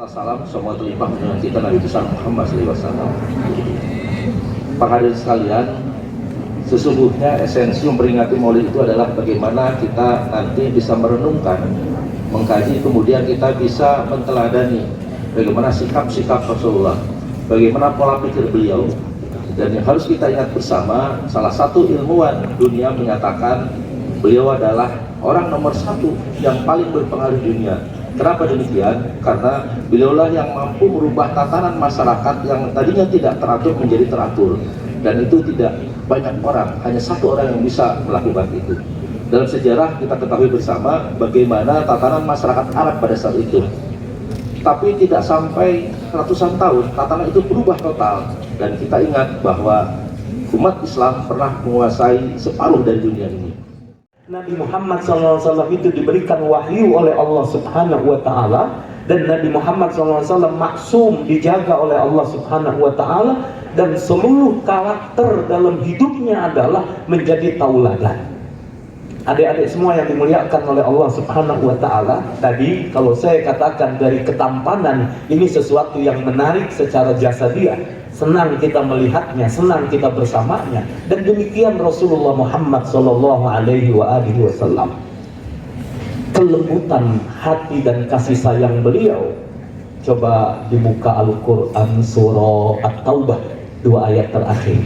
Salam semua terlimpah dengan kita Nabi besar Muhammad SAW. Para hadirin sekalian, sesungguhnya esensi memperingati Maulid itu adalah bagaimana kita nanti bisa merenungkan, mengkaji, kemudian kita bisa menteladani bagaimana sikap-sikap Rasulullah, bagaimana pola pikir beliau. Dan yang harus kita ingat bersama, salah satu ilmuwan dunia menyatakan beliau adalah orang nomor satu yang paling berpengaruh di dunia. Kenapa demikian? Karena beliaulah yang mampu merubah tatanan masyarakat yang tadinya tidak teratur menjadi teratur. Dan itu tidak banyak orang, hanya satu orang yang bisa melakukan itu. Dalam sejarah kita ketahui bersama bagaimana tatanan masyarakat Arab pada saat itu. Tapi tidak sampai ratusan tahun, tatanan itu berubah total. Dan kita ingat bahwa umat Islam pernah menguasai separuh dari dunia ini. Nabi Muhammad SAW itu diberikan wahyu oleh Allah Subhanahu wa Ta'ala, dan Nabi Muhammad SAW maksum, dijaga oleh Allah Subhanahu wa Ta'ala, dan seluruh karakter dalam hidupnya adalah menjadi tauladan. Adik-adik semua yang dimuliakan oleh Allah Subhanahu wa Ta'ala, tadi kalau saya katakan dari ketampanan ini sesuatu yang menarik secara jasadiah, senang kita melihatnya, senang kita bersamanya. Dan demikian Rasulullah Muhammad SAW. Kelembutan hati dan kasih sayang beliau, coba dibuka Al-Quran surah At-Taubah 2 ayat terakhir.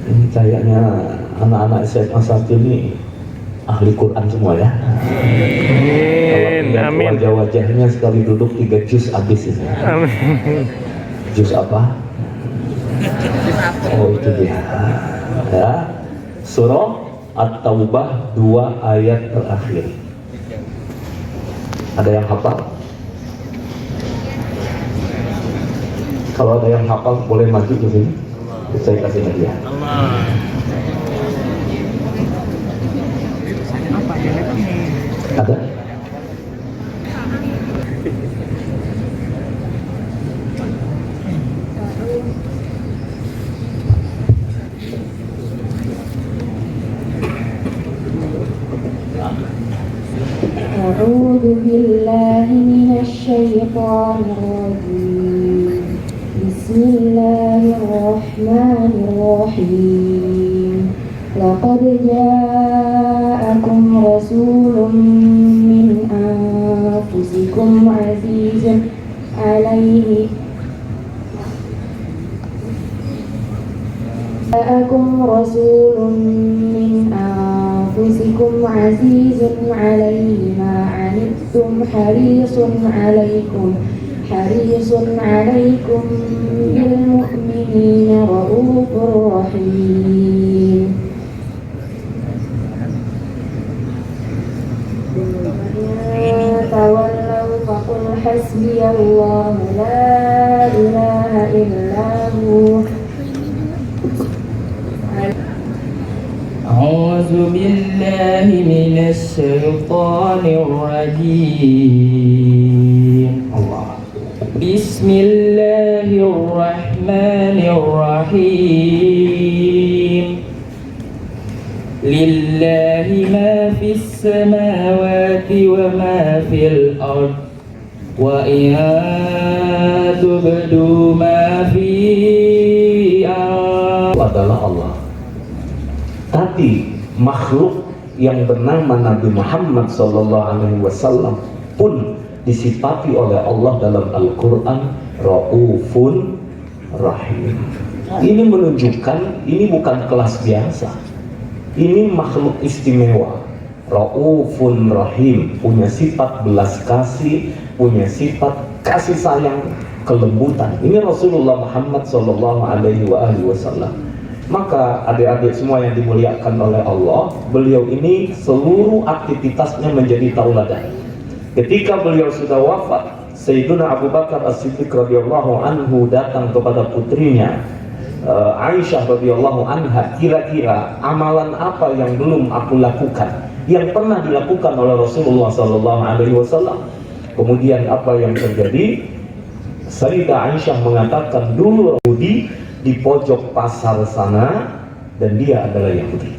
Ini kayaknya anak-anak SMA saat ini ahli Quran semua ya. Amin. Wajah-wajahnya sekali duduk 3 juz habis ini. Amin. Juz apa? Oh itu dia. Ya. Surah At-Taubah 2 ayat terakhir. Ada yang hafal? Kalau ada yang hafal boleh maju ke sini. Saya kasih hadiah. Ada? A'udzu billahi minasy syaithanir rajim. Bismillahirrahmanirrahim. Laqad ja'akum rasulun min anfusikum azizun 'alaihi ja'akum rasulun min anfusikum azizun 'alaihi ma 'anittum harisun 'alaikum bil mu'minina raufur rahim. حسبي الله لا إله إلا هو. أعوذ بالله من الشيطان الرجيم. بسم الله الرحمن الرحيم. لله ما في السماوات وما في الأرض وإن تبدوا ما في adalah Allah. Tapi makhluk yang bernama Nabi Muhammad SAW pun disifati oleh Allah dalam Al-Quran Raufun Rahim. Ini menunjukkan ini bukan kelas biasa. Ini makhluk istimewa. Raufun Rahim, punya sifat belas kasih, punya sifat kasih sayang, kelembutan. Ini Rasulullah Muhammad SAW. Maka adik-adik semua yang dimuliakan oleh Allah, beliau ini seluruh aktivitasnya menjadi tauladan. Ketika beliau sudah wafat, Sayyiduna Abu Bakar As-Siddiq radhiyallahu anhu datang kepada putrinya Aisyah radhiyallahu anha, kira-kira amalan apa yang belum aku lakukan, yang pernah dilakukan oleh Rasulullah SAW. Kemudian apa yang terjadi? Sayyidah Aisyah mengatakan, dulu Yahudi di pojok pasar sana dan dia adalah Yahudi.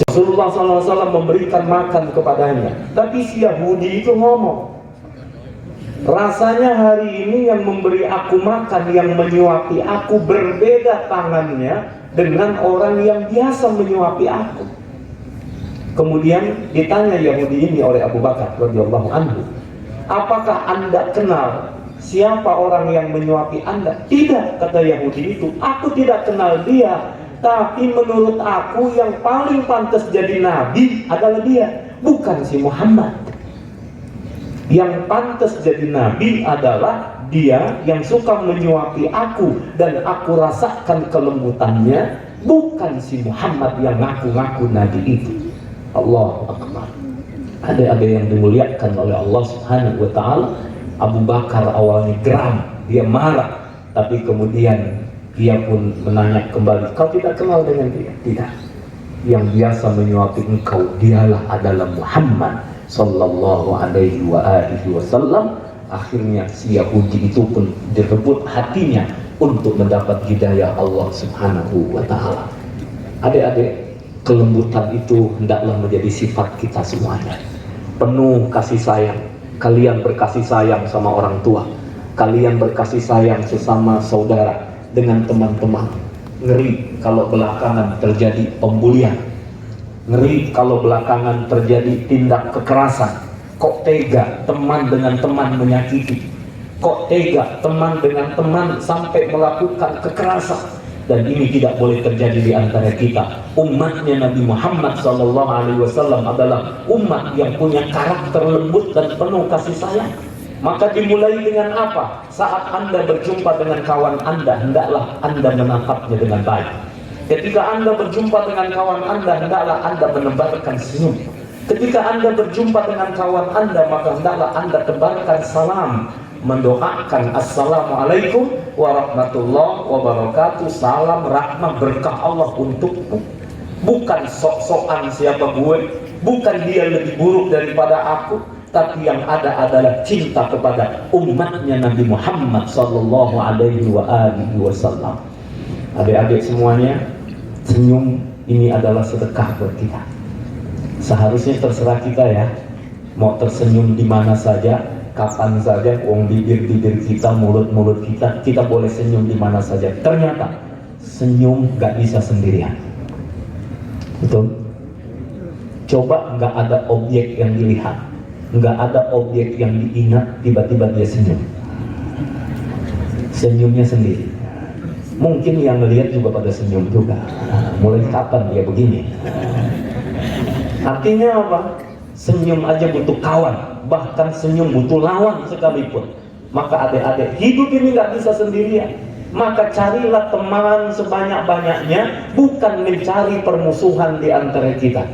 Rasulullah SAW memberikan makan kepadanya, tapi si Yahudi itu ngomong, rasanya hari ini yang memberi aku makan, yang menyuapi aku berbeda tangannya dengan orang yang biasa menyuapi aku. Kemudian ditanya Yahudi ini oleh Abu Bakar radhiyallahu anhu, apakah Anda kenal siapa orang yang menyuapi Anda? Tidak, kata Yahudi itu, aku tidak kenal dia, tapi menurut aku yang paling pantas jadi nabi adalah dia, bukan si Muhammad. Yang pantas jadi nabi adalah dia yang suka menyuapi aku dan aku rasakan kelembutannya, bukan si Muhammad yang ngaku-ngaku nabi itu. Allahu Akbar. Adik-adik yang dimuliakan oleh Allah Subhanahu wa Ta'ala, Abu Bakar awalnya geram, dia marah, tapi kemudian dia pun menanya kembali, kau tidak kenal dengan dia? Tidak. Yang biasa menyuapi engkau dialah adalah Muhammad sallallahu alaihi wasallam. Akhirnya si Yahudi itu pun direbut hatinya untuk mendapat hidayah Allah Subhanahu wa Ta'ala. Adik-adik, kelembutan itu hendaklah menjadi sifat kita semuanya. Penuh kasih sayang. Kalian berkasih sayang sama orang tua, kalian berkasih sayang sesama saudara, dengan teman-teman. Ngeri kalau belakangan terjadi pembulian, ngeri kalau belakangan terjadi tindak kekerasan. Kok tega teman dengan teman menyakiti, kok tega teman dengan teman sampai melakukan kekerasan. Dan ini tidak boleh terjadi di antara kita. Umatnya Nabi Muhammad SAW adalah umat yang punya karakter lembut dan penuh kasih sayang. Maka dimulai dengan apa? Saat Anda berjumpa dengan kawan Anda, hendaklah Anda menatapnya dengan baik. Ketika Anda berjumpa dengan kawan Anda, hendaklah Anda menebarkan senyum. Ketika Anda berjumpa dengan kawan Anda, maka hendaklah Anda tebarkan salam, mendoakan assalamualaikum warahmatullahi wabarakatuh, salam rahmat berkah Allah untukmu. Bukan sok-sokan siapa gue, bukan dia lebih buruk daripada aku, tapi yang ada adalah cinta kepada umatnya Nabi Muhammad sallallahu alaihi wasallam. Adik-adik semuanya, senyum ini adalah sedekah buat kita. Seharusnya terserah kita ya, mau tersenyum di mana saja, kapan saja, uang bibir-bibir kita, mulut-mulut kita, kita boleh senyum di mana saja. Ternyata senyum gak bisa sendirian. Betul? Coba gak ada objek yang dilihat, gak ada objek yang diingat, tiba-tiba dia senyum. Senyumnya sendiri. Mungkin yang melihat juga pada senyum juga. Mulai kapan dia begini? Artinya apa? Senyum aja butuh kawan, bahkan senyum butuh lawan sekalipun. Maka adik-adik, hidup ini gak bisa sendirian. Maka carilah teman sebanyak-banyaknya, bukan mencari permusuhan di antara kita.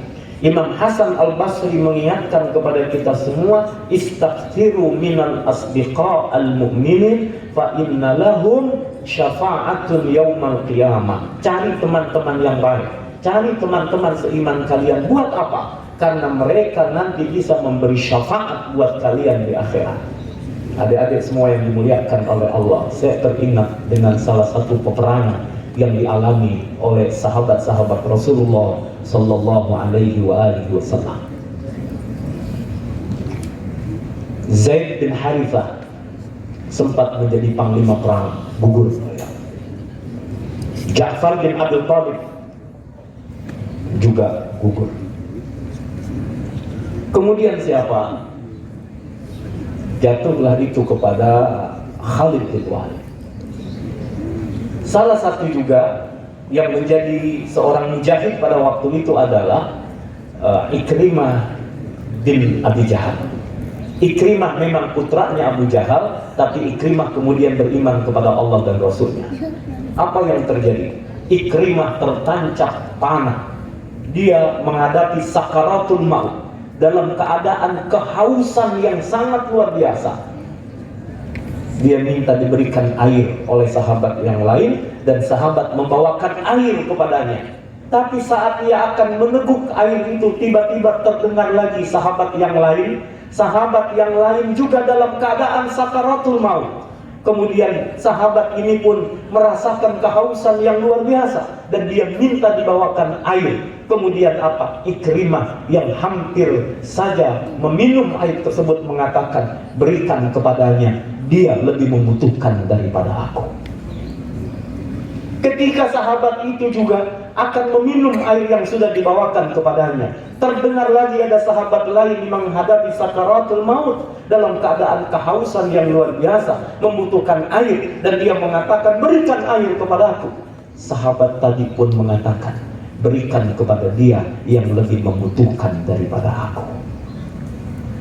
Imam Hasan Al-Basri mengingatkan kepada kita semua, istaghfiru minal asdiqa al-mu'minin fa inna lahum syafa'atun yaumal qiyamah. Cari teman-teman yang baik, cari teman-teman seiman kalian. Buat apa? Karena mereka nanti bisa memberi syafaat buat kalian di akhirat. Adik-adik semua yang dimuliakan oleh Allah, saya teringat dengan salah satu peperangan yang dialami oleh sahabat-sahabat Rasulullah sallallahu alaihi wasallam. Zaid bin Harithah sempat menjadi panglima perang, gugur. Ja'far bin Abi Thalib juga gugur. Kemudian siapa? Jatuhlah itu kepada Khalid bin Walid. Salah satu juga yang menjadi seorang mujahid pada waktu itu adalah Ikrimah bin Abi Jahal. Ikrimah memang putranya Abu Jahal, tapi Ikrimah kemudian beriman kepada Allah dan Rasulnya. Apa yang terjadi? Ikrimah tertancap panah. Dia menghadapi sakaratul maut dalam keadaan kehausan yang sangat luar biasa. Dia minta diberikan air oleh sahabat yang lain, dan sahabat membawakan air kepadanya. Tapi saat ia akan meneguk air itu, tiba-tiba terdengar lagi sahabat yang lain juga dalam keadaan sakaratul maut. Kemudian sahabat ini pun merasakan kehausan yang luar biasa, dan dia minta dibawakan air. Kemudian apa? Ikrimah yang hampir saja meminum air tersebut mengatakan, berikan kepadanya, dia lebih membutuhkan daripada aku. Ketika sahabat itu juga akan meminum air yang sudah dibawakan kepadanya, terdengar lagi ada sahabat lain menghadapi sakaratul maut dalam keadaan kehausan yang luar biasa, membutuhkan air, dan dia mengatakan, berikan air kepadaku. Sahabat tadi pun mengatakan, berikan kepada dia yang lebih membutuhkan daripada aku.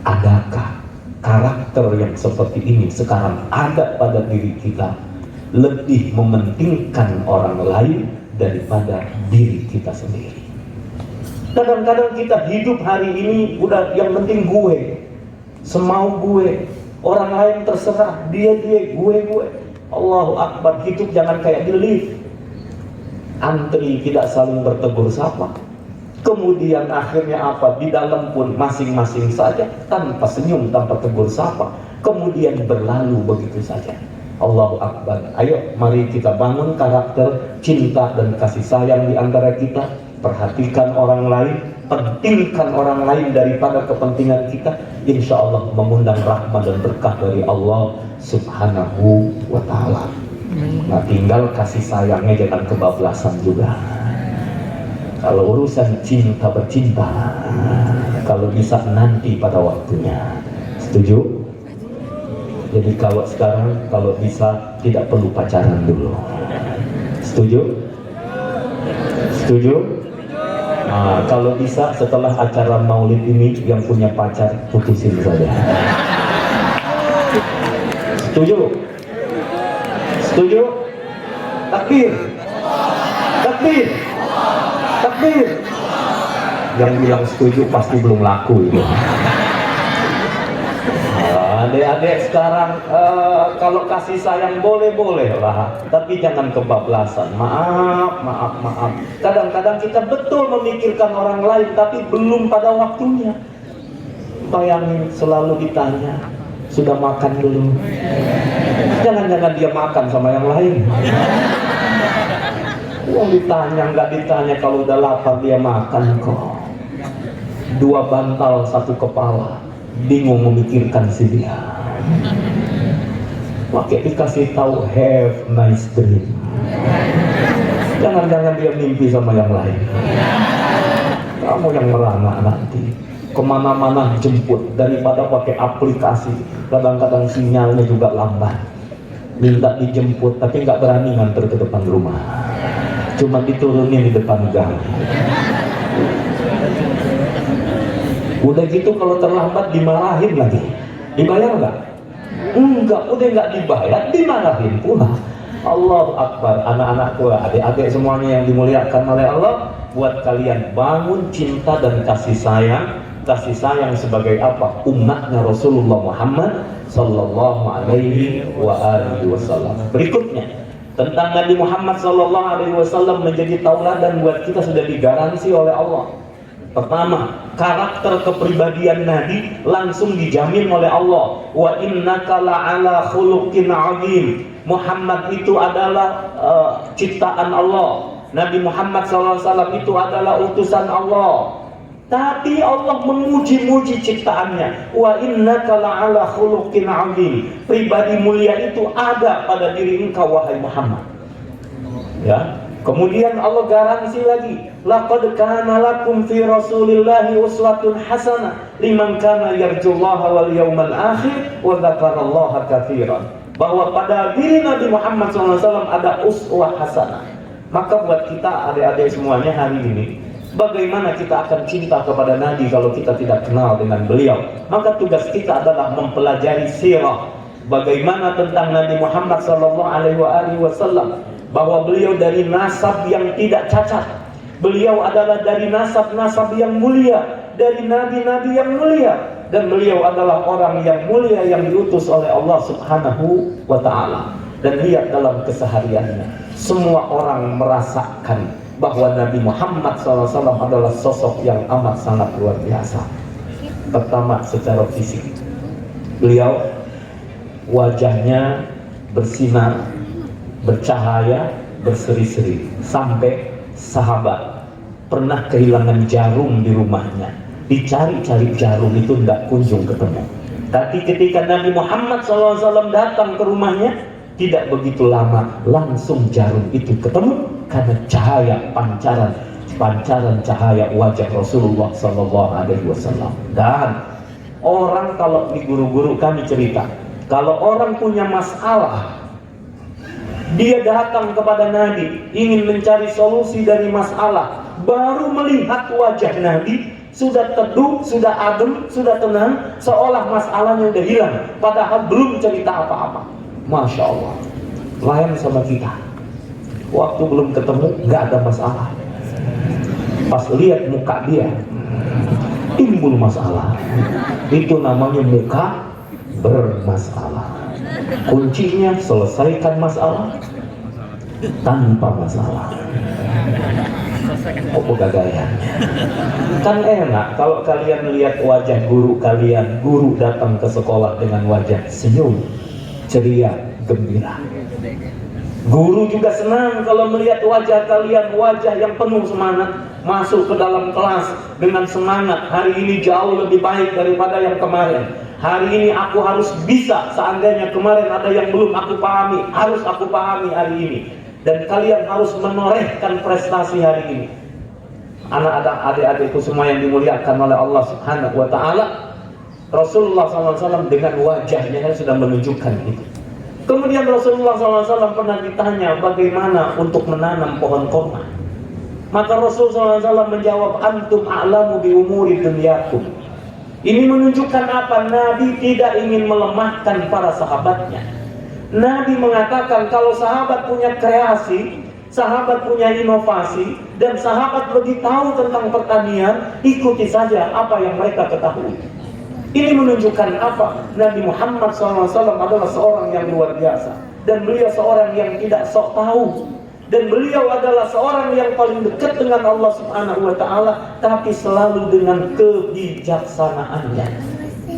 Adakah karakter yang seperti ini sekarang ada pada diri kita, lebih mementingkan orang lain daripada diri kita sendiri? Kadang-kadang kita hidup hari ini udah yang penting gue, semau gue, orang lain terserah, dia gue. Allahu Akbar, hidup jangan kayak di lift, antri tidak saling bertegur sapa. Kemudian akhirnya apa? Di dalam pun masing-masing saja, tanpa senyum, tanpa tegur sapa. Kemudian berlalu begitu saja. Allahu Akbar. Ayo mari kita bangun karakter cinta dan kasih sayang di antara kita. Perhatikan orang lain, pentingkan orang lain daripada kepentingan kita. Insya Allah mengundang rahmat dan berkah dari Allah Subhanahu wa ta'ala. Nah, tinggal kasih sayangnya jangan kebablasan juga. Kalau urusan cinta bercinta, kalau bisa nanti pada waktunya. Setuju? Jadi kalau sekarang, kalau bisa tidak perlu pacaran dulu. Setuju? Setuju? Nah, kalau bisa setelah acara maulid ini yang punya pacar putusin saja. Setuju? Setuju? Takbir. Takbir. Takbir. Yang bilang setuju pasti belum laku itu. Adik-adik sekarang kalau kasih sayang boleh-boleh lah, tapi jangan kebablasan. Maaf. Kadang-kadang kita betul memikirkan orang lain, tapi belum pada waktunya. Bayangin selalu ditanya, sudah makan dulu? Jangan-jangan dia makan sama yang lain. Ditanya nggak ditanya, kalau udah lapar dia makan kok. Dua bantal satu kepala. Bingung memikirkan si dia. Makanya dikasih tahu have nice dream. Jangan-jangan dia mimpi sama yang lain. Kamu yang merana nanti. Kemana-mana jemput daripada pakai aplikasi. Kadang-kadang sinyalnya juga lambat. Minta dijemput tapi nggak berani nganter ke depan rumah. Cuma diturunin di depan gang. Udah gitu kalau terlambat dimarahin lagi. Dibayar nggak? Enggak, udah nggak dibayar, dimarahin pula. Allahu Akbar. Anak-anakku, adik-adik semuanya yang dimuliakan oleh Allah, buat kalian bangun cinta dan kasih sayang. Kasih sayang sebagai apa? Umatnya Rasulullah Muhammad sallallahu alaihi wasallam. Berikutnya tentang Nabi Muhammad sallallahu alaihi wasallam menjadi tauladan buat kita sudah digaransi oleh Allah. Pertama, karakter kepribadian Nabi langsung dijamin oleh Allah. Wa innaka la'ala khuluqin 'azim. Muhammad itu adalah ciptaan Allah. Nabi Muhammad SAW itu adalah utusan Allah. Tapi Allah memuji-muji ciptaannya. Wa innaka la'ala khuluqin 'azim. Pribadi mulia itu ada pada diri engkau wahai Muhammad. Ya. Kemudian Allah garansi lagi, laqad kana lakum fi Rasulillahi uswatun hasanah liman kana yarjullaha wal yawmal akhir wa dzakarallaha katsiran. Bahwa pada diri Nabi Muhammad SAW ada uswah hasanah. Maka buat kita adik-adik semuanya hari ini, bagaimana kita akan cinta kepada Nabi kalau kita tidak kenal dengan beliau? Maka tugas kita adalah mempelajari sirah. Bagaimana tentang Nabi Muhammad SAW, bahwa beliau dari nasab yang tidak cacat. Beliau adalah dari nasab-nasab yang mulia, dari nabi-nabi yang mulia, dan beliau adalah orang yang mulia yang diutus oleh Allah Subhanahu wa taala. Dan lihat dalam kesehariannya, semua orang merasakan bahwa Nabi Muhammad SAW adalah sosok yang amat sangat luar biasa. Pertama, secara fisik, beliau wajahnya bersinar, bercahaya, berseri-seri, sampai sahabat pernah kehilangan jarum di rumahnya. Dicari-cari jarum itu tidak kunjung ketemu. Tapi ketika Nabi Muhammad SAW datang ke rumahnya, tidak begitu lama langsung jarum itu ketemu karena cahaya pancaran cahaya wajah Rasulullah SAW. Dan orang, kalau di guru-guru kami cerita, kalau orang punya masalah, dia datang kepada Nabi ingin mencari solusi dari masalah, baru melihat wajah Nabi sudah teduh, sudah adem, sudah tenang, seolah masalahnya udah hilang, padahal belum cerita apa-apa. Masya Allah, lain sama kita. Waktu belum ketemu nggak ada masalah, pas lihat muka dia timbul masalah. Itu namanya muka bermasalah. Kuncinya selesaikan masalah tanpa masalah. Apa gagayannya? Kan enak kalau kalian lihat wajah guru kalian, guru datang ke sekolah dengan wajah senyum, ceria, gembira. Guru juga senang kalau melihat wajah kalian, wajah yang penuh semangat, masuk ke dalam kelas dengan semangat. Hari ini jauh lebih baik daripada yang kemarin. Hari ini aku harus bisa, seandainya kemarin ada yang belum aku pahami, harus aku pahami hari ini. Dan kalian harus menorehkan prestasi hari ini. Adik-adikku semua yang dimuliakan oleh Allah Subhanahu wa taala, Rasulullah SAW dengan wajahnya sudah menunjukkan itu. Kemudian Rasulullah SAW pernah ditanya bagaimana untuk menanam pohon kurma. Maka Rasulullah SAW menjawab, antum a'lamu bi umuri dunyakum. Ini menunjukkan apa? Nabi tidak ingin melemahkan para sahabatnya. Nabi mengatakan kalau sahabat punya kreasi, sahabat punya inovasi, dan sahabat lebih tahu tentang pertanian, ikuti saja apa yang mereka ketahui. Ini menunjukkan apa? Nabi Muhammad SAW adalah seorang yang luar biasa. Dan beliau seorang yang tidak sok tahu. Dan beliau adalah seorang yang paling dekat dengan Allah Subhanahu wa ta'ala, tapi selalu dengan kebijaksanaannya.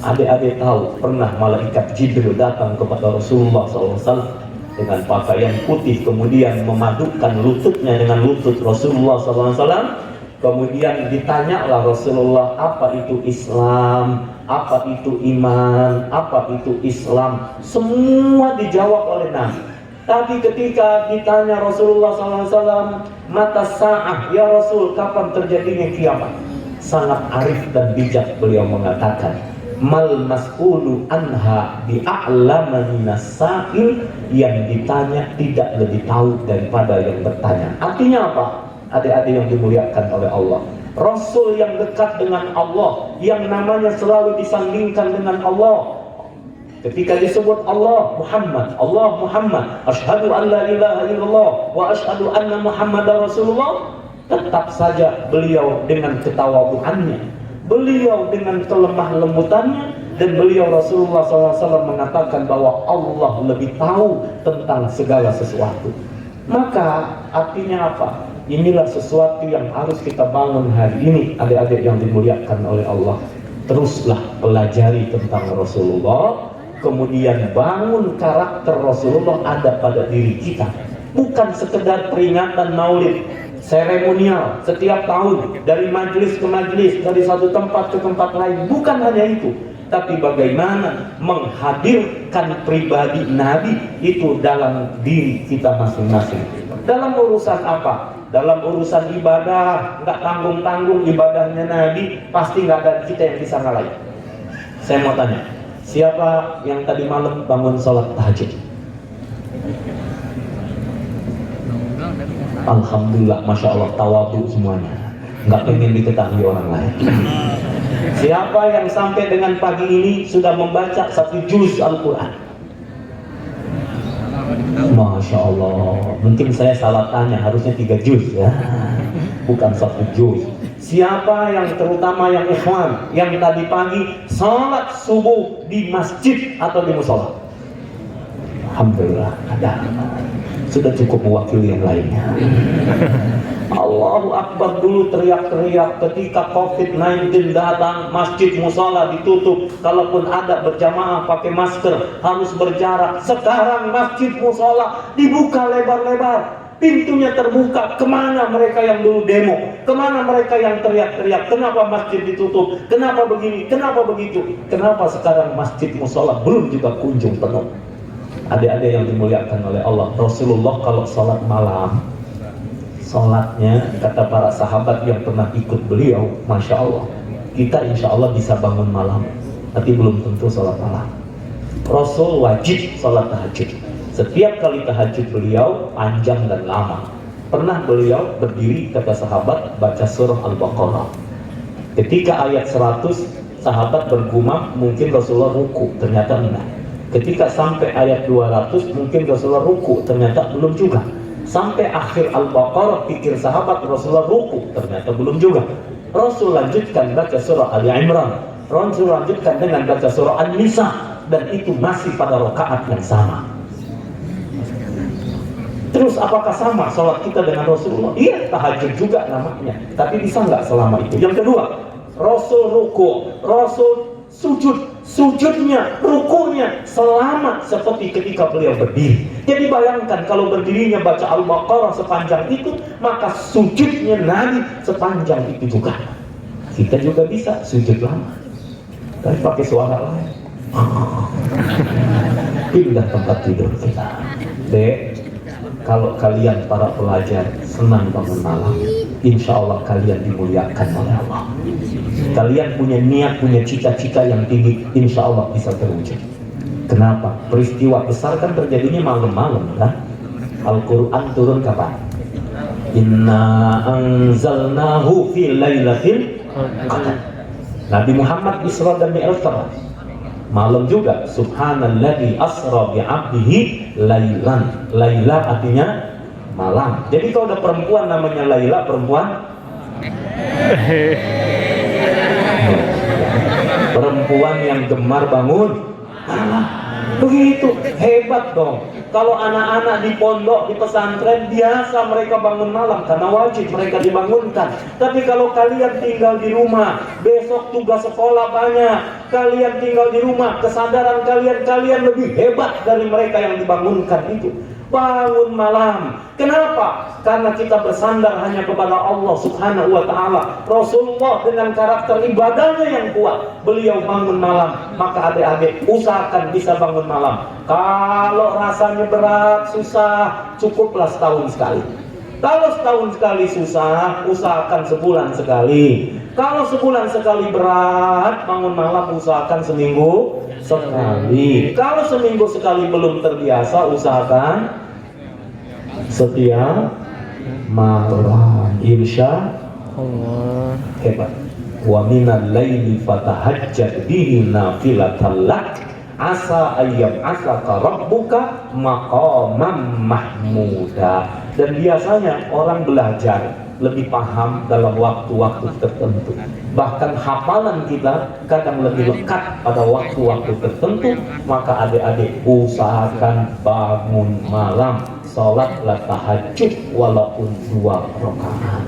Adik-adik tahu, pernah malaikat Jibril datang kepada Rasulullah SAW dengan pakaian putih, kemudian memadukan lututnya dengan lutut Rasulullah SAW. Kemudian ditanyalah Rasulullah, apa itu Islam, apa itu iman, apa itu Islam. Semua dijawab oleh Nabi. Tapi ketika ditanya Rasulullah SAW, mata sa'ah, ya Rasul, kapan terjadinya kiamat? Sangat arif dan bijak beliau mengatakan, mal mas'ulu anha bi'a'lama minas sa'il, yang ditanya tidak lebih tahu daripada yang bertanya. Artinya apa? Adik-adik yang dimuliakan oleh Allah, Rasul yang dekat dengan Allah, yang namanya selalu disandingkan dengan Allah. Ketika disebut Allah Muhammad, asyhadu an la ilaha illallah wa asyhadu anna Muhammadar Rasulullah, tetap saja beliau dengan ketawaduannya, beliau dengan kelemah lembutannya, dan beliau Rasulullah SAW mengatakan bahwa Allah lebih tahu tentang segala sesuatu. Maka artinya apa? Inilah sesuatu yang harus kita bangun hari ini, adik-adik yang dimuliakan oleh Allah. Teruslah pelajari tentang Rasulullah, kemudian bangun karakter Rasulullah ada pada diri kita. Bukan sekedar peringatan maulid seremonial setiap tahun, dari majelis ke majelis, dari satu tempat ke tempat lain. Bukan hanya itu, tapi bagaimana menghadirkan pribadi Nabi itu dalam diri kita masing-masing. Dalam urusan apa? Dalam urusan ibadah, nggak tanggung-tanggung ibadahnya Nabi, pasti nggak ada kita yang bisa ngalahin. Saya mau tanya, siapa yang tadi malam bangun sholat tahajud? Alhamdulillah, Masya Allah, tawadu semuanya, nggak pengen diketahui orang lain. Siapa yang sampai dengan pagi ini sudah membaca 1 juz Al-Quran? Masya Allah, mungkin saya salah tanya, harusnya 3 juz ya, bukan 1 juz. Siapa yang terutama yang ikhwan, yang tadi pagi salat subuh di masjid atau di musola? Alhamdulillah, ada. Sudah cukup mewakili yang lainnya. Allahu Akbar dulu teriak-teriak ketika COVID-19 datang, masjid musola ditutup, kalaupun ada berjamaah pakai masker, harus berjarak. Sekarang masjid musola dibuka lebar-lebar, pintunya terbuka. Kemana mereka yang dulu demo? Kemana mereka yang teriak-teriak? Kenapa masjid ditutup? Kenapa begini? Kenapa begitu? Kenapa sekarang masjid musola belum juga kunjung penuh? Adik-adik yang dimuliakan oleh Allah, Rasulullah kalau sholat malam, sholatnya kata para sahabat yang pernah ikut beliau, Masya Allah, kita insya Allah bisa bangun malam, tapi belum tentu sholat malam. Rasul wajib sholat tahajud. Setiap kali tahajud beliau panjang dan lama. Pernah beliau berdiri, kata sahabat, baca surah Al-Baqarah. Ketika ayat 100, sahabat bergumam, mungkin Rasulullah ruku, ternyata enggak. Ketika sampai ayat 200, mungkin Rasulullah ruku, ternyata belum juga. Sampai akhir Al-Baqarah, pikir sahabat Rasulullah ruku, ternyata belum juga. Rasul lanjutkan baca surah Ali Imran, Rasul lanjutkan dengan baca surah An-Nisa, dan itu masih pada rakaat yang sama. Terus apakah sama sholat kita dengan Rasulullah? Iya, tahajud juga namanya, tapi bisa nggak selama itu? Yang kedua, Rasul ruku, Rasul sujud, sujudnya, rukunya selama seperti ketika beliau berdiri. Jadi bayangkan kalau berdirinya baca Al-Baqarah sepanjang itu, maka sujudnya Nabi sepanjang itu juga. Kita juga bisa sujud lama, tapi pakai suara lain. Pindah tempat tidur kita. Dek, kalau kalian para pelajar senang bangun malam, insya Allah kalian dimuliakan oleh Allah. Kalian punya niat, punya cita-cita yang tinggi, insya Allah bisa terwujud. Kenapa? Peristiwa besar kan terjadinya malam-malam kan? Al-Quran turun kapan? Inna anzalnahu fi lailatul qadar. Nabi Muhammad Isra dan Mi'raj malam juga. Subhanalladzi asra bi'abdihi lailan. Laila artinya malam. Jadi kalau ada perempuan namanya Laila, perempuan perempuan yang gemar bangun malam. Begitu hebat dong. Kalau anak-anak di pondok, di pesantren, biasa mereka bangun malam karena wajib mereka dibangunkan. Tapi kalau kalian tinggal di rumah, besok tugas sekolah banyak, kalian tinggal di rumah, kesadaran kalian lebih hebat dari mereka yang dibangunkan itu. Bangun malam. Kenapa? Karena kita bersandar hanya kepada Allah Subhanahu wa ta'ala. Rasulullah dengan karakter ibadahnya yang kuat, beliau bangun malam. Maka adik-adik usahakan bisa bangun malam. Kalau rasanya berat, susah, cukuplah setahun sekali. Kalau setahun sekali susah, usahakan sebulan sekali. Kalau sebulan sekali berat, bangun malam usahakan seminggu sekali. Kalau seminggu sekali belum terbiasa, usahakan setiap malam. Insya Allah hebat. Wa minal laili fatahajjad bihi nafilatan lak asa ayyam asaka rabbuka maqamam mahmuda. Dan biasanya orang belajar lebih paham dalam waktu-waktu tertentu. Bahkan hafalan kita kadang lebih lekat pada waktu-waktu tertentu. Maka adik-adik usahakan bangun malam, sholatlah tahajud walaupun 2 rakaat.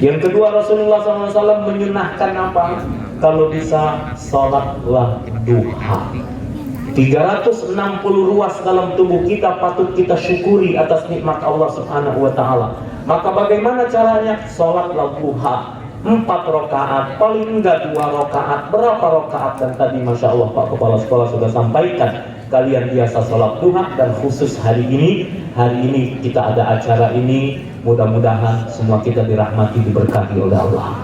Yang kedua, Rasulullah SAW menyunahkan apa? Kalau bisa sholatlah duha. 360 ruas dalam tubuh kita patut kita syukuri atas nikmat Allah Subhanahu wa taala. Maka bagaimana caranya? Salatlah duha 4 rakaat, paling enggak 2 rakaat. Berapa rakaat? Dan tadi Masya Allah Pak Kepala Sekolah sudah sampaikan, kalian biasa sholat duha. Dan khusus hari ini kita ada acara ini. Mudah-mudahan semua kita dirahmati, diberkati oleh Allah.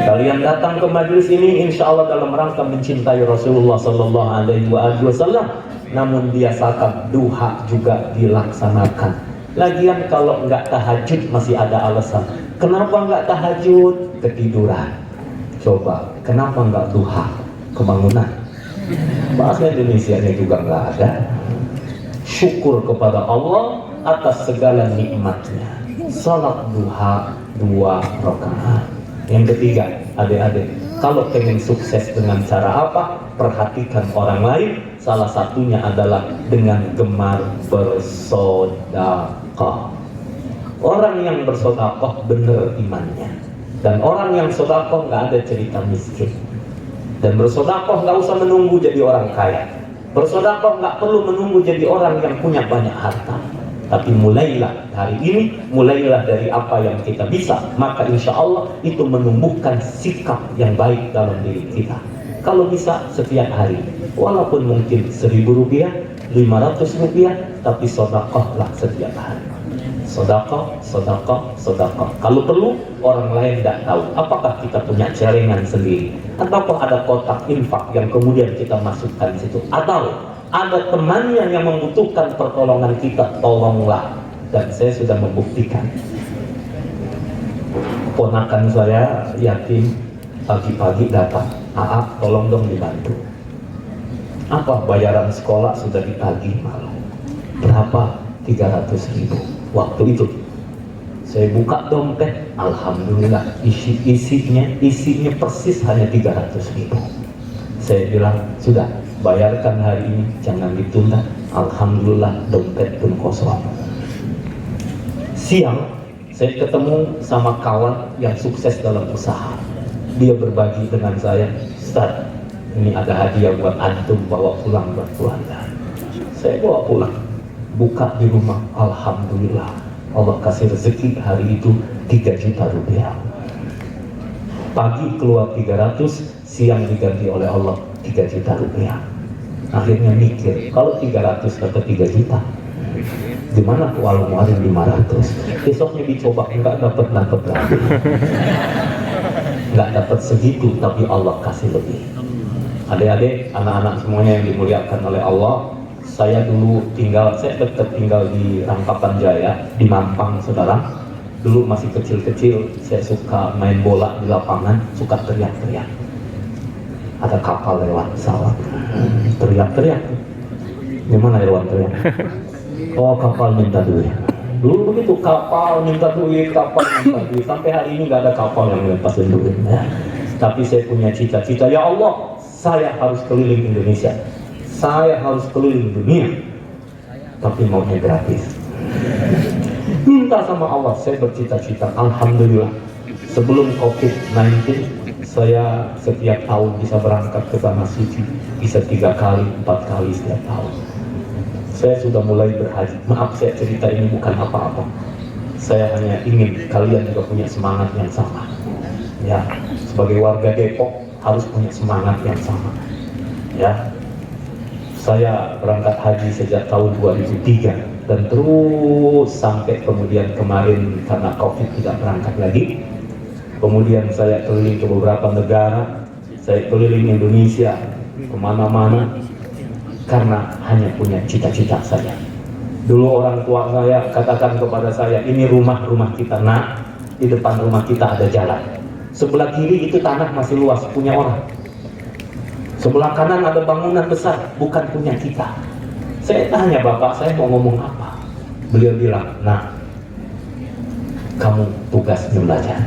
Kalian datang ke majelis ini insya Allah dalam rangka mencintai Rasulullah Sallallahu Alaihi Wasallam. Namun biasakan duha juga dilaksanakan. Lagian kalau nggak tahajud masih ada alasan. Kenapa nggak tahajud? Ketiduran. Coba, kenapa nggak duha? Kebangunan. Bahasa Indonesianya juga nggak ada. Syukur kepada Allah atas segala nikmatnya. Salat duha 2 rakaat. Yang ketiga, adik-adik, kalau pengen sukses dengan cara apa? Perhatikan orang lain. Salah satunya adalah dengan gemar bersedekah. Orang yang bersedekah benar imannya. Dan orang yang sedekah nggak ada cerita miskin. Dan bersedekah nggak usah menunggu jadi orang kaya. Bersedekah nggak perlu menunggu jadi orang yang punya banyak harta. Tapi mulailah hari ini, mulailah dari apa yang kita bisa. Maka insya Allah itu menumbuhkan sikap yang baik dalam diri kita. Kalau bisa setiap hari, walaupun mungkin 1.000 rupiah, 500 rupiah, tapi sedekahlah setiap hari. Sedekah, sedekah, sedekah. Kalau perlu orang lain tidak tahu. Apakah kita punya celengan sendiri? Ataukah ada kotak infak yang kemudian kita masukkan di situ? Atau ada temannya yang membutuhkan pertolongan kita, tolonglah. Dan saya sudah membuktikan. Ponakan saya yatim, pagi-pagi datang, "Aa, tolong dong dibantu." Apa bayaran sekolah sudah ditagih malam. Berapa? 300.000. Waktu itu saya buka dompet, alhamdulillah isinya persis hanya 300.000. Saya bilang, sudah, bayarkan hari ini, jangan ditunda. Alhamdulillah dompet pun kosong. Siang saya ketemu sama kawan yang sukses dalam usaha. Dia berbagi dengan saya, "Ustaz, ini ada hadiah buat antum, bawa pulang buat keluarga." Saya bawa pulang, buka di rumah, alhamdulillah Allah kasih rezeki hari itu 3 juta rupiah. Pagi keluar 300, siang diganti oleh Allah 3 juta rupiah. Akhirnya mikir, kalau 300 dapat 3 juta, gimana warung-warung 500? Besoknya dicoba, enggak dapat lagi. Enggak dapat segitu, tapi Allah kasih lebih. Adik-adik, anak-anak semuanya yang dimuliakan oleh Allah, saya dekat tinggal di Rangkapan Jaya, di Mampang, saudara. Dulu masih kecil-kecil, saya suka main bola di lapangan, suka teriak-teriak. Ada kapal lewat, pesawat, teriak-teriak. Gimana Irwan teriak? Oh, kapal minta duit. Dulu begitu, kapal minta duit, sampai hari ini nggak ada kapal yang lepasin duit. Ya. Tapi saya punya cita-cita, ya Allah, saya harus keliling Indonesia, saya harus keliling dunia, tapi maunya gratis. Minta sama Allah, saya bercita-cita. Alhamdulillah, sebelum COVID-19 saya setiap tahun bisa berangkat ke Tanah Suci, bisa 3 kali, 4 kali setiap tahun. Saya sudah mulai berhaji. Maaf, saya cerita ini bukan apa-apa. Saya hanya ingin kalian juga punya semangat yang sama. Ya, sebagai warga Depok harus punya semangat yang sama. Ya, saya berangkat haji sejak tahun 2003 dan terus sampai kemudian kemarin karena COVID tidak berangkat lagi. Kemudian saya keliling ke beberapa negara, saya keliling Indonesia, kemana-mana, karena hanya punya cita-cita saja. Dulu orang tua saya katakan kepada saya, ini rumah kita nak, di depan rumah kita ada jalan. Sebelah kiri itu tanah masih luas, punya orang. Sebelah kanan ada bangunan besar, bukan punya kita. Saya tanya bapak saya mau ngomong apa. Beliau bilang, nah, kamu tugasnya belajar.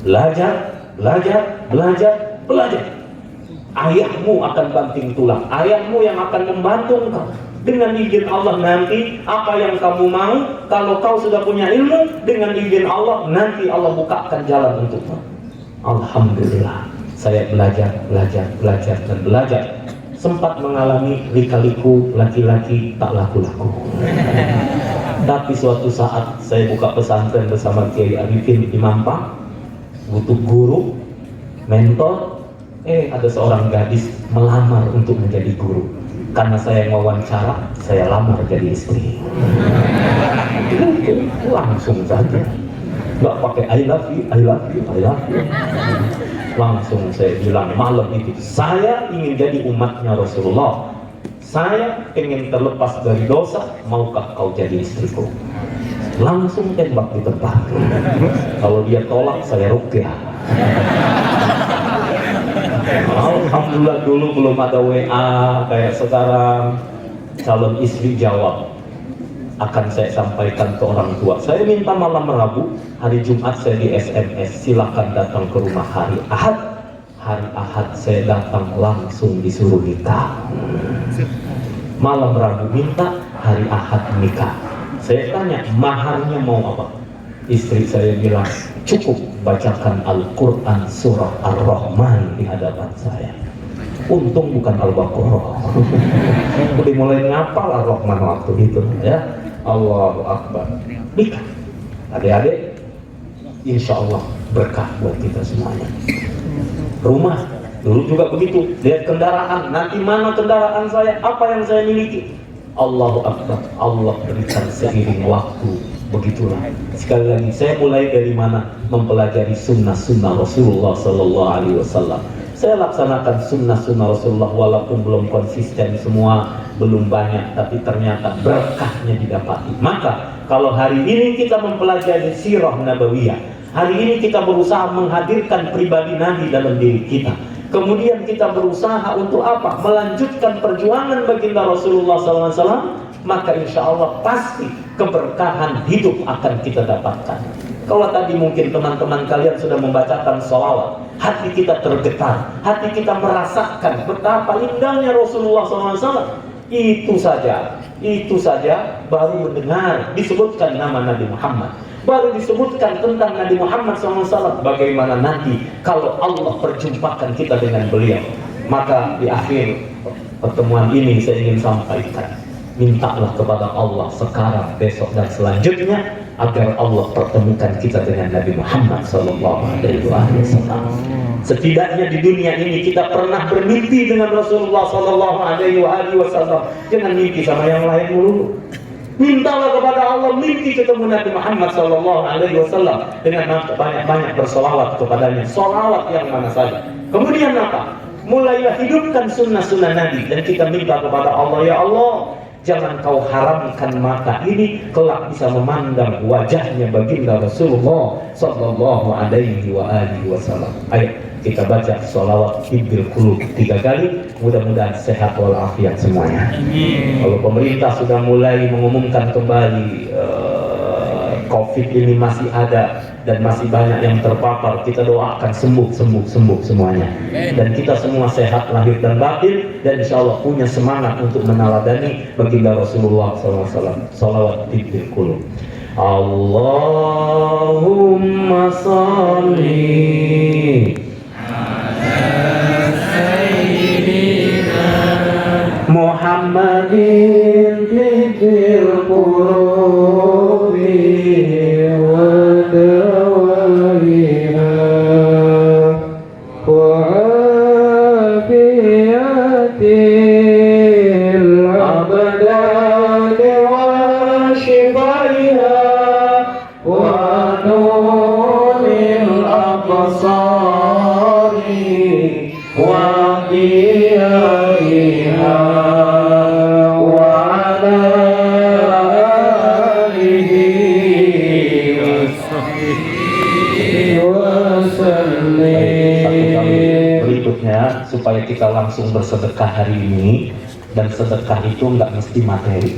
Belajar, belajar, belajar, belajar. Ayahmu akan banting tulang, ayahmu yang akan membantu engkau. Dengan izin Allah nanti, apa yang kamu mau, kalau kau sudah punya ilmu, dengan izin Allah, nanti Allah bukakan jalan untukmu. Alhamdulillah, saya belajar, belajar, belajar, dan belajar. Sempat mengalami lika-liku laki-laki tak laku-laku. Tapi suatu saat saya buka pesantren bersama Kiai Arifin di Mampang, butuh guru, mentor. Ada seorang gadis melamar untuk menjadi guru. Karena saya wawancara, saya lamar jadi istri. Langsung saja, nggak pakai I love you, I love you, I love you. Langsung saya bilang malam itu, saya ingin jadi umatnya Rasulullah. Saya ingin terlepas dari dosa, maukah kau jadi istriku? Langsung tembak di tempat. Kalau dia tolak, saya ruqyah. Alhamdulillah dulu belum ada WA kayak sekarang. Calon istri jawab, akan saya sampaikan ke orang tua. Saya minta malam Rabu, hari Jumat saya di SMS, silakan datang ke rumah hari Ahad. Hari Ahad saya datang langsung disuruh nikah. Malam Rabu minta, hari Ahad nikah. Saya tanya, maharnya mau apa? Istri saya bilang, cukup bacakan Al-Quran surah Ar-Rahman di hadapan saya. Untung bukan Al-Baqarah. Udah mulai ngapal Ar-Rahman waktu itu ya. Allahu Akbar. Nikah. Adik-adik, insya Allah berkah buat kita semuanya. Rumah, dulu juga begitu. Lihat kendaraan, nanti mana kendaraan saya, apa yang saya miliki. Allahu Akbar, Allah berikan seiring waktu. Begitulah. Sekali lagi, saya mulai dari mana? Mempelajari sunnah-sunnah Rasulullah Sallallahu Alaihi Wasallam. Saya laksanakan sunnah-sunnah Rasulullah walaupun belum konsisten semua, belum banyak, tapi ternyata berkahnya didapati. Maka kalau hari ini kita mempelajari sirah nabawiyah, hari ini kita berusaha menghadirkan pribadi Nabi dalam diri kita. Kemudian kita berusaha untuk apa? Melanjutkan perjuangan baginda Rasulullah SAW, maka insya Allah pasti keberkahan hidup akan kita dapatkan. Kalau tadi mungkin teman-teman kalian sudah membacakan sholawat, hati kita tergetar, hati kita merasakan betapa indahnya Rasulullah SAW. Itu saja baru mendengar disebutkan nama Nabi Muhammad, baru disebutkan tentang Nabi Muhammad SAW. Bagaimana nanti kalau Allah perjumpakan kita dengan beliau. Maka di akhir pertemuan ini saya ingin sampaikan, mintalah kepada Allah sekarang, besok dan selanjutnya agar Allah pertemukan kita dengan Nabi Muhammad SAW. Setidaknya di dunia ini kita pernah bermimpi dengan Rasulullah SAW. Jangan mimpi sama yang lain dulu. Mintalah kepada Allah mimpi ketemu Nabi Muhammad SAW dengan banyak-banyak bersolawat kepadanya. Solawat yang mana saja. Kemudian apa? Mulailah hidupkan sunnah-sunnah Nabi, dan kita minta kepada Allah, ya Allah, jangan kau haramkan mata ini kelak bisa memandang wajahnya baginda Rasulullah Sallallahu Alaihi Wasallam. Ayo kita baca sholawat Tibbil Qulub 3 kali. Mudah-mudahan sehat walafiat semuanya. Kalau pemerintah sudah mulai mengumumkan kembali COVID ini masih ada dan masih banyak yang terpapar, kita doakan sembuh semuanya. Dan kita semua sehat lahir dan batin, dan insya Allah punya semangat untuk meneladani baginda Rasulullah SAW. Salawat Tibbil Qulub. Allahumma salli ala sayyidina Muhammadin Tibbil Qulub wa dawaiha wa afiyatil abdani wa shifaiha wa nuril absari wa diyaiha wa ala alihi wa sahbihi wa sallim. Berikutnya, supaya kita langsung bersedekah hari ini, dan sedekah itu nggak mesti materi.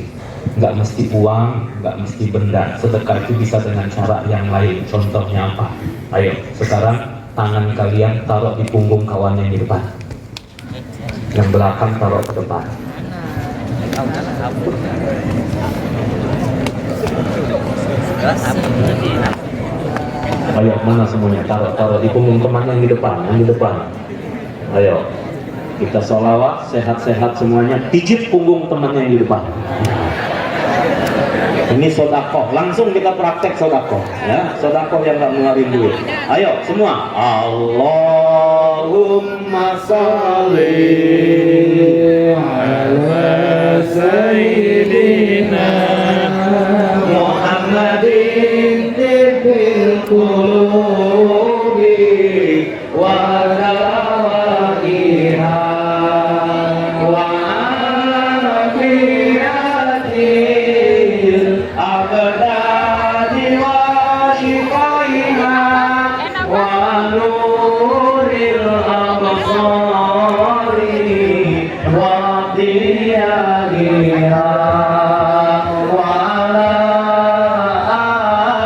nggak mesti uang, nggak mesti benda. Sedekah itu bisa dengan cara yang lain. Contohnya apa? Ayo, sekarang tangan kalian taruh di punggung kawan yang di depan, yang belakang taruh ke depan. Ayo, mana semuanya? Taruh di punggung teman yang di depan, Ayo, kita sholawat, sehat-sehat semuanya. Pijit punggung teman yang di depan. Ini sodakoh, langsung kita praktek sodakoh, ya. Sodakoh yang nggak ngeluarin duit. Ayo semua. Allahumma sholli ala sayyidina Muhammadin tibbil qulubi wa dawaiha wa afiyatil abdani wa shifaiha wa nuril absari wa diyariha wa ala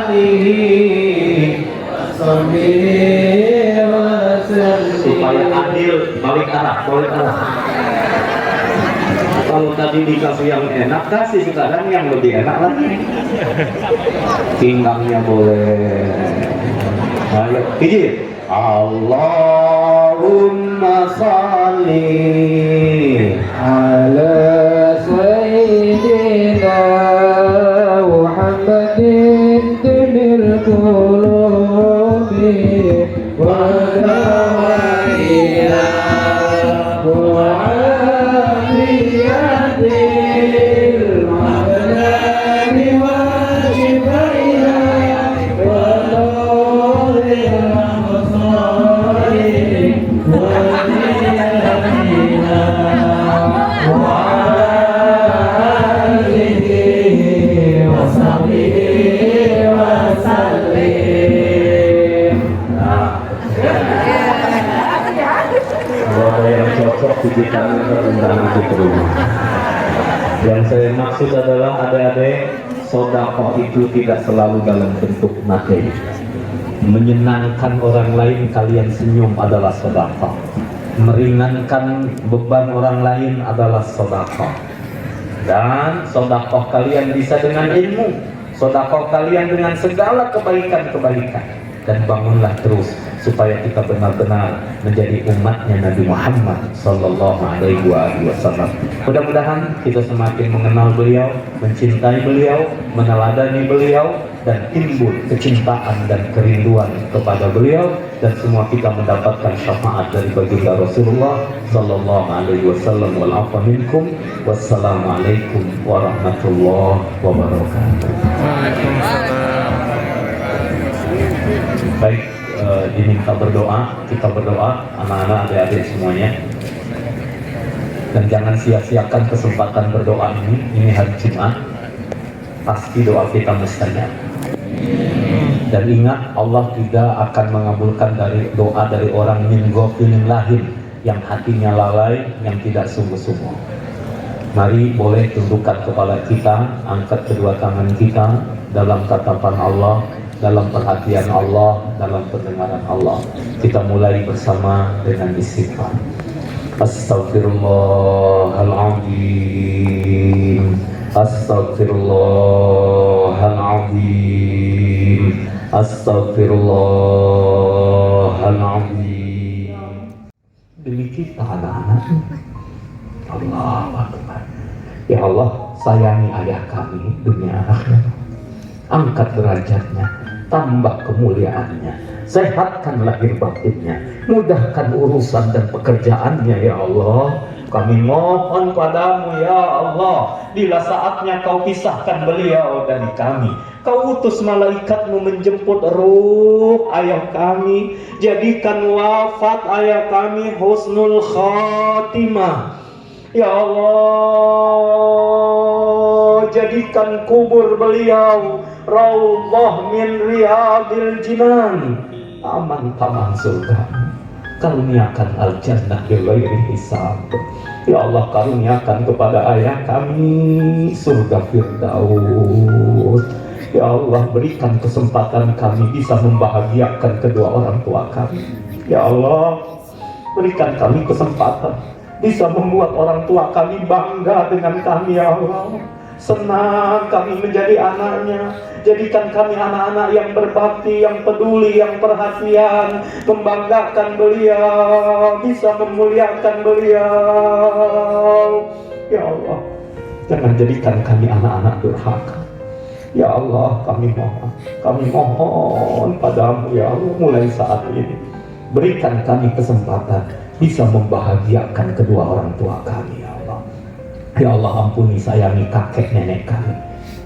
alihi supaya adil, balik arah. Kalau tadi dikasih yang enak, kasih sekarang yang lebih enak lagi. Pinggangnya boleh. Ayo, pijit. Allahumma sholli ala sayyidina Muhammadin tibbil qulubi wa dawaiha wa afiyatil abdani wa shifaiha wa nuril absari wa diyariha wa alihi wa sahbihi wa sallim. Kalau ada yang cocok pijitannya terundang diterima. Yang saya maksud adalah adik-adik, sodakoh itu tidak selalu dalam bentuk materi. Menyenangkan orang lain kalian senyum adalah sodakoh. Meringankan beban orang lain adalah sodakoh. Dan sodakoh kalian bisa dengan ilmu, sodakoh kalian dengan segala kebaikan-kebaikan. Dan bangunlah terus supaya kita benar-benar menjadi umatnya Nabi Muhammad Sallallahu Alaihi Wasallam. Mudah-mudahan kita semakin mengenal beliau, mencintai beliau, meneladani beliau, dan timbul kecintaan dan kerinduan kepada beliau, dan semua kita mendapatkan syafaat dari baginda Rasulullah Sallallahu Alaihi Wasallam. Wal afa minkum. Wassalamualaikum warahmatullahi wabarakatuh. Baik, diminta berdoa, kita berdoa, anak-anak, adik-adik semuanya. Dan jangan sia-siakan kesempatan berdoa ini hari Jumat. Pasti doa kita mustajab. Dan ingat, Allah tidak akan mengabulkan dari doa dari orang min ghafilin lahin, yang hatinya lalai, yang tidak sungguh-sungguh. Mari boleh tundukkan kepala kita, angkat kedua tangan kita dalam tatapan Allah, dalam perhatian Allah, dalam pendengaran Allah. Kita mulai bersama dengan istighfar. Astaghfirullahaladzim, Astaghfirullahaladzim, Astaghfirullahaladzim. Demi kita anak-anak. Allahu Akbar. Ya Allah, sayangi ayah kami dunia akhirat. Angkat derajatnya, tambah kemuliaannya, sehatkan lahir batinnya, mudahkan urusan dan pekerjaannya ya Allah. Kami mohon padamu ya Allah, bila saatnya kau pisahkan beliau dari kami, kau utus malaikatmu menjemput ruh ayah kami, jadikan wafat ayah kami husnul khatimah ya Allah. Jadikan kubur beliau raudhah min riyadil jinan, taman-taman surga. karuniakan al-jannah bighairi hisab. Ya Allah, karuniakan kepada ayah kami surga Firdaus. Ya Allah, berikan kesempatan kami bisa membahagiakan kedua orang tua kami. Ya Allah, berikan kami kesempatan bisa membuat orang tua kami bangga dengan kami. Ya Allah, senang kami menjadi anaknya. Jadikan kami anak-anak yang berbakti, yang peduli, yang perhatian, membanggakan beliau, bisa memuliakan beliau. Ya Allah, jangan jadikan kami anak-anak durhaka. Ya Allah, kami mohon padamu ya Allah, mulai saat ini berikan kami kesempatan bisa membahagiakan kedua orang tua kami. Ya Allah, ya Allah, ampuni sayangi kakek nenek kami,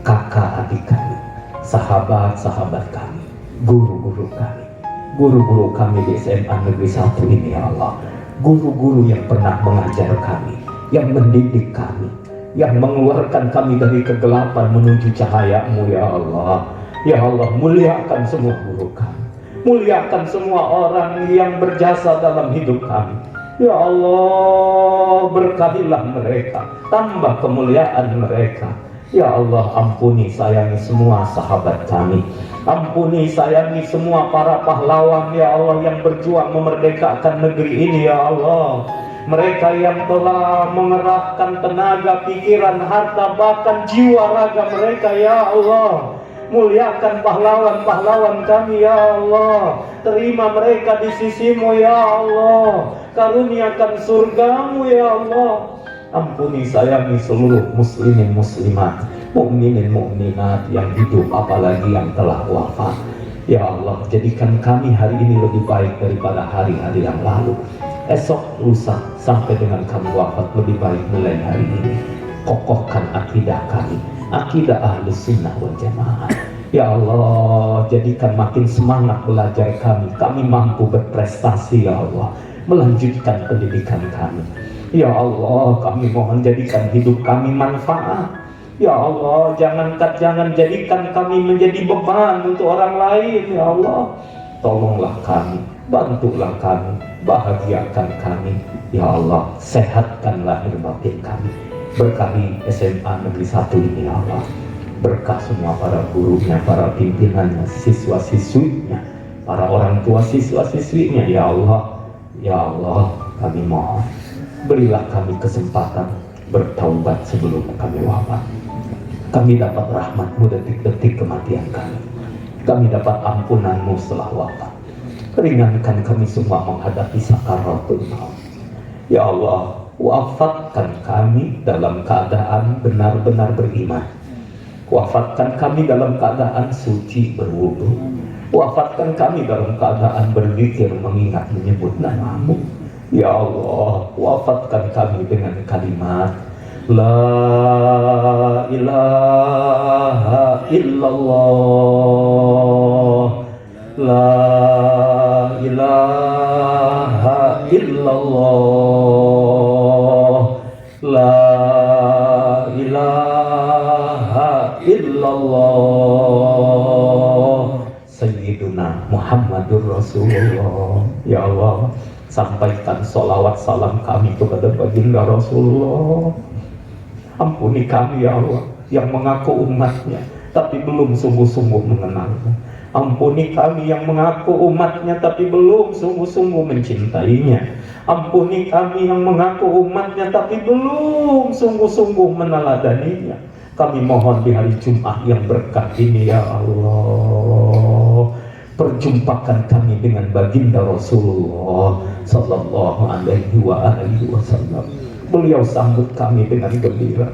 kakak adik kami, sahabat-sahabat kami, guru-guru kami di SMA Negeri 1 ini. Ya Allah, guru-guru yang pernah mengajar kami, yang mendidik kami, yang mengeluarkan kami dari kegelapan menuju cahaya-Mu. Ya Allah, ya Allah, muliakan semua guru kami, muliakan semua orang yang berjasa dalam hidup kami. Ya Allah, berkahilah mereka, tambah kemuliaan mereka. Ya Allah, ampuni sayangi semua sahabat kami, ampuni sayangi semua para pahlawan ya Allah yang berjuang memerdekakan negeri ini. Ya Allah, mereka yang telah mengerahkan tenaga, pikiran, harta, bahkan jiwa raga mereka. Ya Allah, muliakan pahlawan-pahlawan kami. Ya Allah, terima mereka di sisi-Mu. Ya Allah, karuniakan surga-Mu. Ya Allah, ampuni sayangi seluruh muslimin muslimat, mukminin mukminat yang hidup apalagi yang telah wafat. Ya Allah, jadikan kami hari ini lebih baik daripada hari-hari yang lalu. Esok, lusa, sampai dengan kami wafat lebih baik mulai hari ini. Kokohkan akidah kami, akidah Ahlus Sunnah wal Jamaah. Ya Allah, jadikan makin semangat belajar kami mampu berprestasi. Ya Allah, melanjutkan pendidikan kami. Ya Allah, kami mohon jadikan hidup kami manfaat. Ya Allah, jangan jadikan kami menjadi beban untuk orang lain. Ya Allah, tolonglah kami, bantulah kami, bahagiakan kami. Ya Allah, sehatkan lahir batin kami. Berkahi SMA Negeri 1 ini. Ya Allah, berkah semua para gurunya, para pimpinannya, siswa-siswinya, para orang tua siswa-siswinya. Ya Allah, ya Allah, kami mohon berilah kami kesempatan bertaubat sebelum kami wafat. Kami dapat rahmat-Mu detik-detik kematian kami. Kami dapat ampunan-Mu setelah wafat. Ringankan kami semua menghadapi sakaratul maut. Ya Allah, wafatkan kami dalam keadaan benar-benar beriman. Wafatkan kami dalam keadaan suci berwudu. Wafatkan kami dalam keadaan berzikir mengingat menyebut nama-Mu. Ya Allah, wafatkan kami dengan kalimat La ilaha illallah, La ilaha illallah, La ilaha illallah Sayyiduna Muhammadur Rasulullah. Ya Allah, sampaikan sholawat salam kami kepada baginda Rasulullah. Ampuni kami ya Allah yang mengaku umatnya tapi belum sungguh-sungguh mengenalnya. Ampuni kami yang mengaku umatnya tapi belum sungguh-sungguh mencintainya. Ampuni kami yang mengaku umatnya tapi belum sungguh-sungguh meneladaninya. Kami mohon di hari Jumat yang berkah ini ya Allah, perjumpakan kami dengan baginda Rasulullah sallallahu alaihi wasallam. Beliau sambut kami dengan gembira.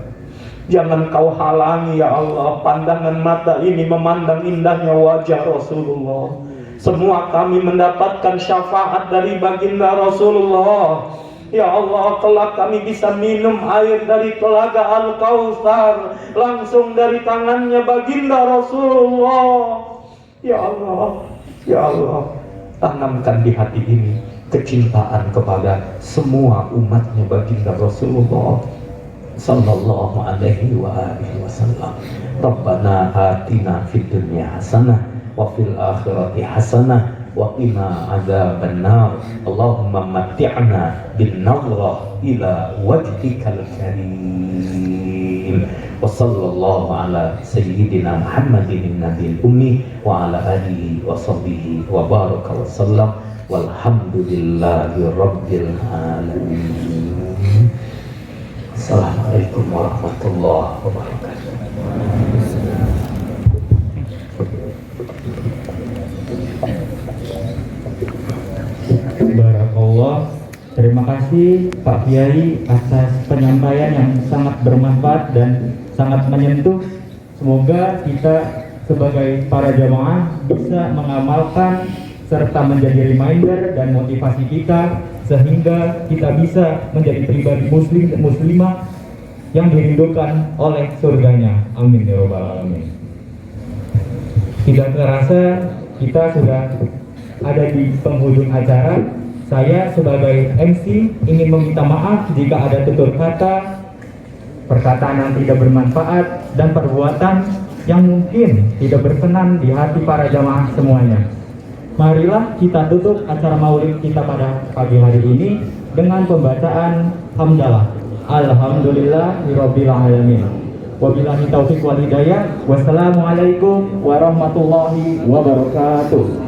Jangan Kau halangi ya Allah pandangan mata ini memandang indahnya wajah Rasulullah. Semua kami mendapatkan syafaat dari baginda Rasulullah. Ya Allah, kelak kami bisa minum air dari telaga Al-Kautsar langsung dari tangannya baginda Rasulullah. Ya Allah, ya Allah, tanamkan di hati ini kecintaan kepada semua umatnya baginda Rasulullah sallallahu alaihi wasallam. Rabbana atina fid dunya hasanah wa fil akhirati hasanah wa qina adzabannar. Allahumma matti'na bin nadhrah ila wajhikal karim. Wa sallallahu ala sayyidina Muhammadin nabiyil ummi wa ala alihi wa sahbihi wa baraka wa sallam. Walhamdulillahi rabbil alamin. Assalamualaikum warahmatullahi wabarakatuh. Barakallah. Terima kasih Pak Kiai atas penyampaian yang sangat bermanfaat dan sangat menyentuh. Semoga kita sebagai para jamaah bisa mengamalkan serta menjadi reminder dan motivasi kita sehingga kita bisa menjadi pribadi muslim dan muslimah yang dirindukan oleh surganya. Amin ya rabbal alamin. Tidak terasa kita sudah ada di penghujung acara. Saya sebagai MC ingin meminta maaf jika ada tutur kata, perkataan yang tidak bermanfaat, dan perbuatan yang mungkin tidak berkenan di hati para jamaah semuanya. Marilah kita tutup acara maulid kita pada pagi hari ini dengan pembacaan hamdalah. Alhamdulillahirabbil alamin. Wabillahi taufiq wal hidayah. Wassalamualaikum warahmatullahi wabarakatuh.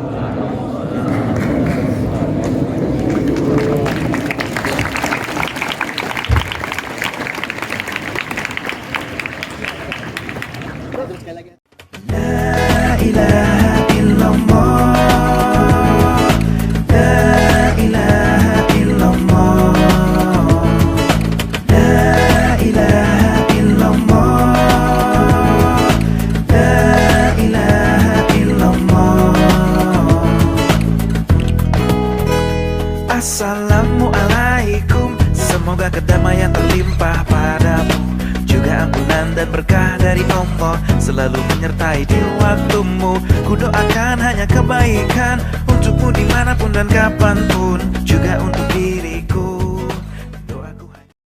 Assalamualaikum, semoga kedamaian terlimpah padamu, juga ampunan dan berkah dari Allah selalu menyertai di waktumu. Ku doakan hanya kebaikan untukmu dimanapun dan kapanpun, juga untuk